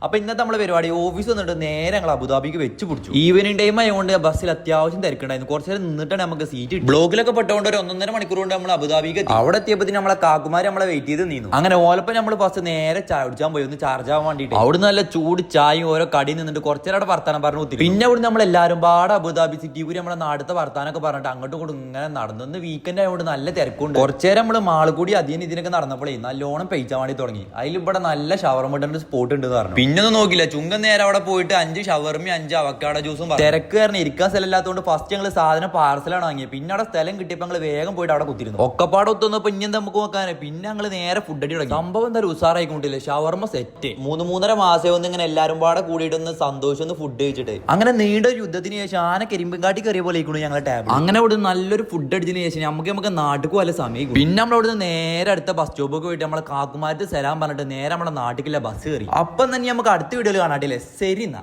അപ്പൊ ഇന്നത്തെ നമ്മളെ പരിപാടി ഓഫീസ് വന്നിട്ട് നേരെ ഞങ്ങൾ അബുദാബിക്ക് വെച്ച് പിടിച്ചു. ഈവനിങ് ടൈം ആയതുകൊണ്ട് ബസ്സിൽ അത്യാവശ്യം തിരക്കുണ്ടായിരുന്നു. കുറച്ചു നേരം നിന്നിട്ടാണ് നമുക്ക് സീറ്റ് ബ്ലോക്കിലൊക്കെ പെട്ടുകൊണ്ട് ഒരു 1.5 മണിക്കൂർ കൊണ്ട് നമ്മൾ അബുദാബിക്ക് എത്തി. അവിടെ എത്തിയപ്പോൾ നമ്മളെ കാക്കുമാര് നമ്മളെ വെയിറ്റ് ചെയ്ത് നിന്നു. അങ്ങനെ ഓലപ്പം നമ്മൾ ബസ് നേരെ ചായ കുടിച്ചാൻ പോയി, ഒന്ന് ചാർജ് ആവാൻ വേണ്ടിയിട്ട്. അവിടെ നല്ല ചൂട് ചായയും ഓരോ കടിയിൽ നിന്നിട്ട് കുറച്ചു നേരം അവിടെ വർത്താനം പറഞ്ഞു കുത്തി. പിന്നെ അവിടെ നമ്മൾ എല്ലാവരും പാടെ അബുദാബി സിറ്റി കൂടി നമ്മളെ നാടുത്തെ വർത്താനൊക്കെ പറഞ്ഞിട്ട് അങ്ങോട്ടും കൂടെ ഇങ്ങനെ നടന്നു. വീക്കെൻഡ് ആയതുകൊണ്ട് നല്ല തിരക്കുണ്ട്. കുറച്ചു നേരം നമ്മൾ മാൾ കൂടി അധികം ഇതിനൊക്കെ നടന്നപ്പോഴേ നല്ലോണം പെയ്ച്ചാൻ വേണ്ടി തുടങ്ങി. അതിൽ ഇവിടെ നല്ല ഷവർമ ഇടുന്ന സ്പോട്ട് ഉണ്ട് പറഞ്ഞു. പിന്നെ ഒന്നും നോക്കില്ല, ചുങ്കം നേരെ അവിടെ പോയിട്ട് 5 ഷവർമയും 5 അവക്കാട ജ്യൂസും. തിരക്ക് കാരണം ഇരിക്കാൻ സ്ഥലം ഇല്ലാത്തതുകൊണ്ട് ഫസ്റ്റ് ഞങ്ങൾ സാധനം പാർസലാണ് വാങ്ങിയത്. പിന്നെ അവിടെ സ്ഥലം കിട്ടിയപ്പോൾ ഞങ്ങൾ വേഗം പോയിട്ട് അവിടെ കുത്തിരുന്നു. ഒക്കെപ്പാടെ ഒത്തുന്നപ്പോൾ ഇനി നമുക്ക് നോക്കാനേ. പിന്നെ ഞങ്ങൾ നേരെ ഫുഡ് അടി തുടങ്ങി. സംഭവം എന്തായാലും ഉസാറായിക്കൊണ്ടില്ലേ, ഷവർമ സെറ്റ്. 3-3.5 മാസം ഒന്ന് ഇങ്ങനെ എല്ലാവരും പാടെ കൂടിയിട്ടൊന്ന് സന്തോഷം ഒന്ന് ഫുഡ് കഴിച്ചിട്ട് അങ്ങനെ നീണ്ട യുദ്ധത്തിന് ശേഷം ആന കരിമ്പങ്കാട്ടി കയറിയ പോലെ ഞങ്ങളുടെ ടേബിൾ. അങ്ങനെ അവിടെ നല്ലൊരു ഫുഡ് അടിച്ചതിന് ശേഷം നമുക്ക് നാട്ടിലേക്ക് വല്ല സമയം. പിന്നെ നമ്മളവിടെ നേരെ അടുത്ത ബസ് സ്റ്റോപ്പൊക്കെ പോയിട്ട് നമ്മളെ കാക്കുമാർക്ക് സലാം പറഞ്ഞിട്ട് നേരെ നമ്മുടെ നാട്ടിലേക്കുള്ള ബസ് കയറി. അപ്പം തന്നെ നമുക്ക് അടുത്ത വീഡിയോയിൽ കാണാട്ടില്ലേ. ശരി എന്നാ.